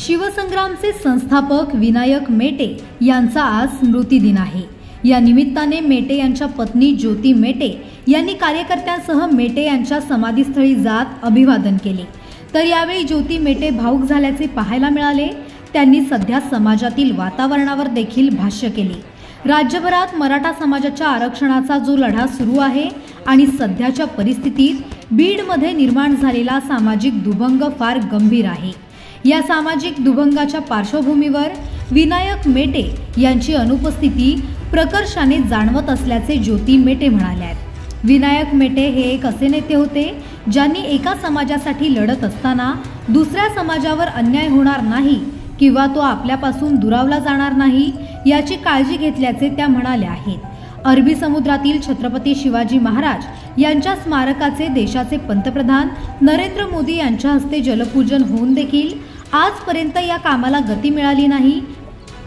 शिवसंग्रामचे संस्थापक विनायक मेटे यांचा आज स्मृतिदिन आहे। या निमित्ताने मेटे यांच्या पत्नी ज्योती मेटे यांनी कार्यकर्त्यांसह मेटे यांच्या समाधीस्थळी जात अभिवादन केले। तर यावेळी ज्योती मेटे भावुक झाल्याचे पाहायला मिळाले। त्यांनी सध्या समाजातील वातावरणावर देखील भाष्य केले। राज्यभरात मराठा समाजाच्या आरक्षणाचा जो लढा सुरू आहे आणि सध्याच्या परिस्थितीत बीडमध्ये निर्माण झालेला सामाजिक दुभंग फार गंभीर आहे। या सामाजिक दुभंगाच्या पार्श्वभूमीवर विनायक मेटे यांची अनुपस्थिती प्रकर्षाने जाणवत असल्याचे ज्योती मेटे म्हणाल्या। विनायक मेटे हे एक असे नेते होते ज्यांनी एका समाजासाठी लढत असताना दुसऱ्या समाजावर अन्याय होणार नाही किंवा तो आपल्यापासून दुरावला जाणार नाही याची काळजी घेतल्याचे त्या म्हणाल्या आहेत। अरबी समुद्रातील छत्रपती शिवाजी महाराज यांच्या स्मारकाचे देशाचे पंतप्रधान नरेंद्र मोदी यांच्या हस्ते जलपूजन होऊन देखील आजपर्यंत या कामाला गती मिळाली नाही।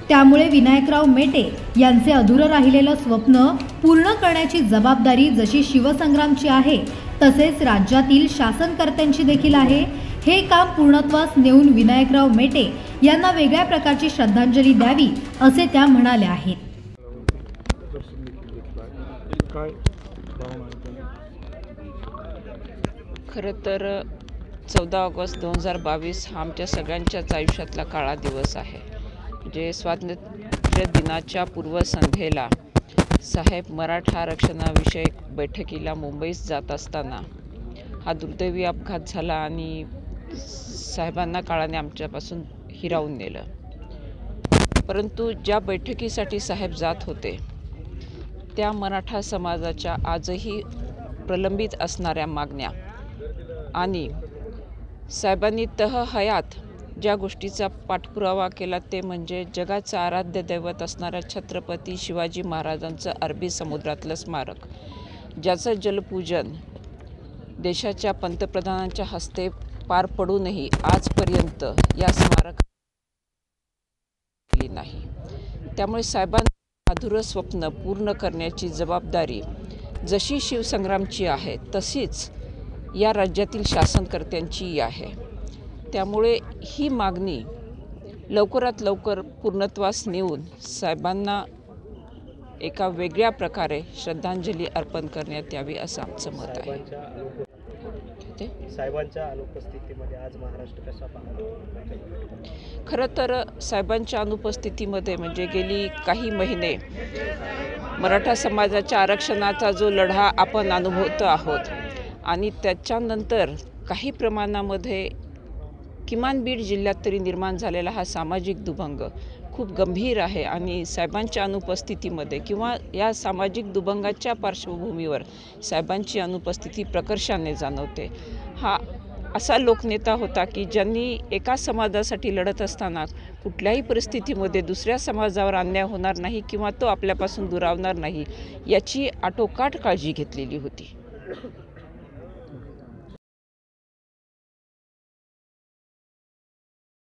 त्यामुळे विनायकराव मेटे यांचे अधुरं राहिलेलं स्वप्न पूर्ण करण्याची जबाबदारी जशी शिवसंग्रामची आहे तसेच राज्यातील शासनकर्त्यांची देखील आहे। हे काम पूर्णत्वास नेऊन विनायकराव मेटे यांना वेगळ्या प्रकारची श्रद्धांजली द्यावी असे त्या म्हणाल्या आहेत। खरं तर 14 ऑगस्ट 2022 हा आमच्या सगळ्यांच्याच आयुष्यातला काळा दिवस आहे। म्हणजे स्वातंत्र्य दिनाच्या पूर्वसंध्येला साहेब मराठा आरक्षणाविषयक बैठकीला मुंबईस जात असताना हा दुर्दैवी अपघात झाला आणि साहेबांना काळाने आमच्यापासून हिरावून नेलं। परंतु ज्या बैठकीसाठी साहेब जात होते त्या मराठा समाजाच्या आजही प्रलंबित असणाऱ्या मागण्या आणि साहेबांनी हयात ज्या गोष्टीचा पाठपुरावा केला ते म्हणजे जगाचं आराध्य दैवत असणाऱ्या छत्रपती शिवाजी महाराजांचं अरबी समुद्रातलं स्मारक, ज्याचं जलपूजन देशाच्या पंतप्रधानांच्या हस्ते पार पडूनही आजपर्यंत या स्मारकाला नाही। त्यामुळे साहेबांचं अधुरं स्वप्न पूर्ण करण्याची जबाबदारी जशी शिवसंग्रामची आहे तशीच या राज्यातील शासनकर्त्यांची आहे। त्यामुळे ही मागणी लवकरात लवकर पूर्णत्वास नेऊन साहेबांना एका वेगळ्या प्रकारे श्रद्धांजली अर्पण करण्यात यावी असं आमचं मत आहे। साहेबांच्या अनुपस्थितीमध्ये आज महाराष्ट्र कसा पाहतो? खरं तर साहेबांच्या अनुपस्थितीमध्ये म्हणजे गेली काही महिने मराठा समाजाच्या आरक्षणाचा जो लढा आपण अनुभवतो आहोत आणि त्याच्यानंतर काही प्रमाणामध्ये किमान बीड जिल्ह्यात तरी निर्माण झालेला हा सामाजिक दुभंग खूप गंभीर आहे आणि साहेबांच्या अनुपस्थितीमध्ये किंवा या सामाजिक दुभंगाच्या पार्श्वभूमीवर साहेबांची अनुपस्थिती प्रकर्षाने जाणवते। हा असा लोकनेता होता की ज्यांनी एका समाजासाठी लढत असताना कुठल्याही परिस्थितीमध्ये दुसऱ्या समाजावर अन्याय होणार नाही किंवा तो आपल्यापासून दुरावणार नाही याची आटोकाट काळजी घेतलेली होती।